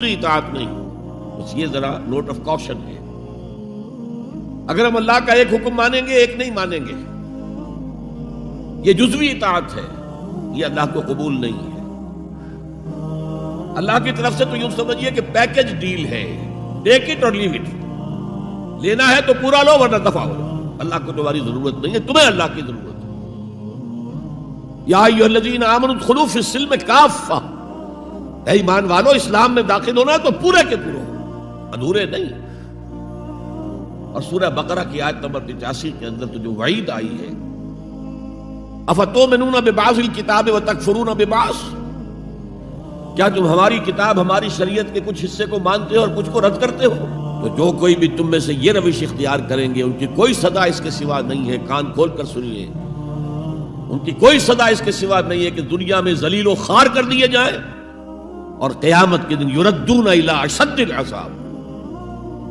اطاعت نہیں، بس یہ ذرا نوٹ آف کاشن ہے۔ اگر ہم اللہ کا ایک حکم مانیں گے ایک نہیں مانیں گے، یہ جزوی اطاعت ہے، یہ اللہ کو قبول نہیں ہے۔ اللہ کی طرف سے تو یوں سمجھیے کہ پیکج ڈیل ہے، ٹیک اٹ اور لیو اٹ، لینا ہے تو پورا لو ورنہ دفع ہو جاؤ۔ اللہ کو تمہاری ضرورت نہیں ہے، تمہیں اللہ کی ضرورت ہے۔ یا ایھا الذین آمنوا ادخلوا فی السلم کافہ، اے ایمان والو اسلام میں داخل ہونا ہے تو پورے کے پورے ہو، ادھورے نہیں۔ اور سورہ بقرہ کی آیت نمبر 85 کے اندر تو جو وعید آئی ہے، افتؤمنون ببعض الکتاب وتکفرون ببعض، کیا تم ہماری کتاب ہماری شریعت کے کچھ حصے کو مانتے ہو اور کچھ کو رد کرتے ہو؟ تو جو کوئی بھی تم میں سے یہ روش اختیار کریں گے ان کی کوئی سزا اس کے سوا نہیں ہے، کان کھول کر سنیے، ان کی کوئی سزا اس کے سوا نہیں ہے کہ دنیا میں ذلیل و خوار کر دیے جائیں اور قیامت کے دن یردون الی اشد العذاب،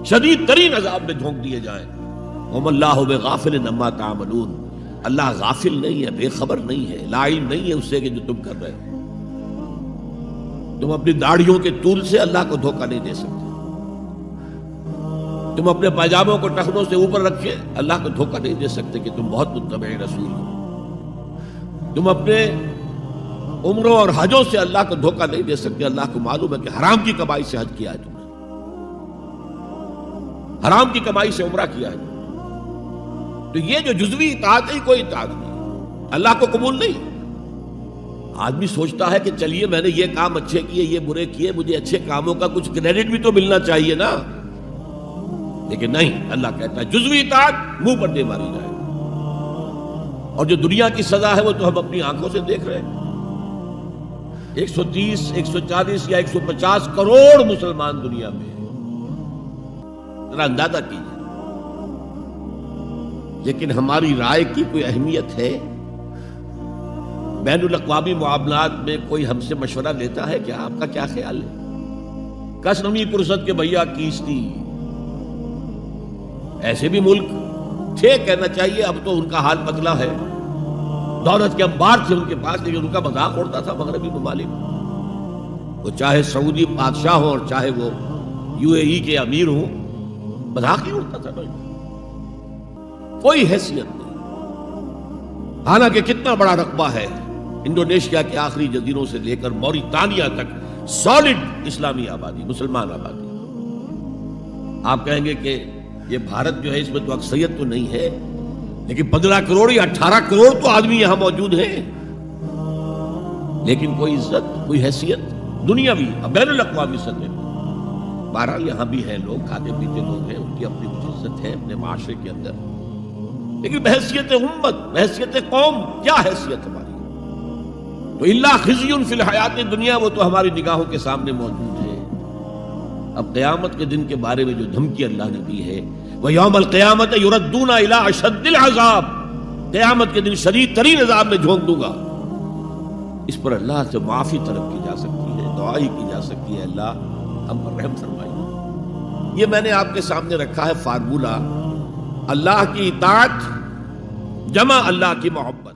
شدید ترین عذاب میں جھونک دیے جائیں۔ وما اللہ بغافل عما تعملون، اللہ غافل نہیں ہے، بے خبر نہیں ہے، لا علم نہیں ہے اس سے کہ جو تم کر رہے ہو۔ تم اپنی داڑھیوں کے طول سے اللہ کو دھوکہ نہیں دے سکتے، تم اپنے پاجاموں کو ٹخنوں سے اوپر رکھے اللہ کو دھوکہ نہیں دے سکتے کہ تم بہت متبع رسول ہو، تم اپنے عمروں اور حجوں سے اللہ کو دھوکہ نہیں دے سکتے۔ اللہ کو معلوم ہے کہ حرام کی کمائی سے حج کیا ہے تم نے، حرام کی کمائی سے عمرہ کیا ہے، تو یہ جو جزوی اطاعت ہے کوئی اطاعت نہیں، اللہ کو قبول نہیں۔ آدمی سوچتا ہے کہ چلیے میں نے یہ کام اچھے کیے، یہ برے کیے، مجھے اچھے کاموں کا کچھ کریڈٹ بھی تو ملنا چاہیے نا، لیکن نہیں، اللہ کہتا ہے جزوی اطاعت منہ پر دے ماری جائے، اور جو دنیا کی سزا ہے وہ تو ہم اپنی آنکھوں سے دیکھ رہے ہیں۔ 130 140 یا 150 کروڑ مسلمان دنیا میں ہیں، ذرا اندازہ کیجیے، لیکن ہماری رائے کی کوئی اہمیت ہے؟ بین الاقوامی معاملات میں کوئی ہم سے مشورہ لیتا ہے؟ کیا آپ کا کیا خیال ہے؟ کس نمی پرست کے بھیا کیستی، ایسے بھی ملک تھے کہنا چاہیے، اب تو ان کا حال پتلا ہے، دولت کے انبار تھے ان کے پاس، لیکن ان کا مذاق اڑتا تھا مغربی ممالک، وہ چاہے سعودی بادشاہ ہوں اور چاہے وہ UAE کے امیر ہوں، مذاق ہی اڑتا تھا، کوئی حیثیت نہیں۔ حالانکہ کتنا بڑا رقبہ ہے انڈونیشیا کے آخری جزیروں سے لے کر موریتانیہ تک، سالڈ اسلامی آبادی، مسلمان آبادی۔ آپ کہیں گے کہ یہ بھارت جو ہے اس میں تو اکثریت تو نہیں ہے، لیکن 15 کروڑ یا 18 کروڑ تو آدمی یہاں موجود ہیں، لیکن کوئی عزت، کوئی حیثیت دنیاوی بین الاقوامی سطح پر۔ بہرحال یہاں بھی ہیں لوگ، کھاتے پیتے لوگ ہیں، ان کی اپنی کچھ عزت ہے اپنے معاشرے کے اندر، لیکن بحیثیت امت، بحیثیت قوم کیا حیثیت ہماری؟ تو الا خزی فی الحیات دنیا، وہ تو ہماری نگاہوں کے سامنے موجود ہے۔ اب قیامت کے دن کے بارے میں جو دھمکی اللہ نے دی ہے، وَيَوْمَ الْقِيَامَةِ يُرَدُّونَ إِلَىٰ أَشَدِّ الْعَذَابِ، قیامت کے دن شدید ترین عذاب میں جھونک دوں گا۔ اس پر اللہ سے معافی طلب کی جا سکتی ہے، دعا ہی کی جا سکتی ہے، اللہ ہم پر رحم فرمائے۔ یہ میں نے آپ کے سامنے رکھا ہے فارمولہ، اللہ کی اطاعت جمع اللہ کی محبت۔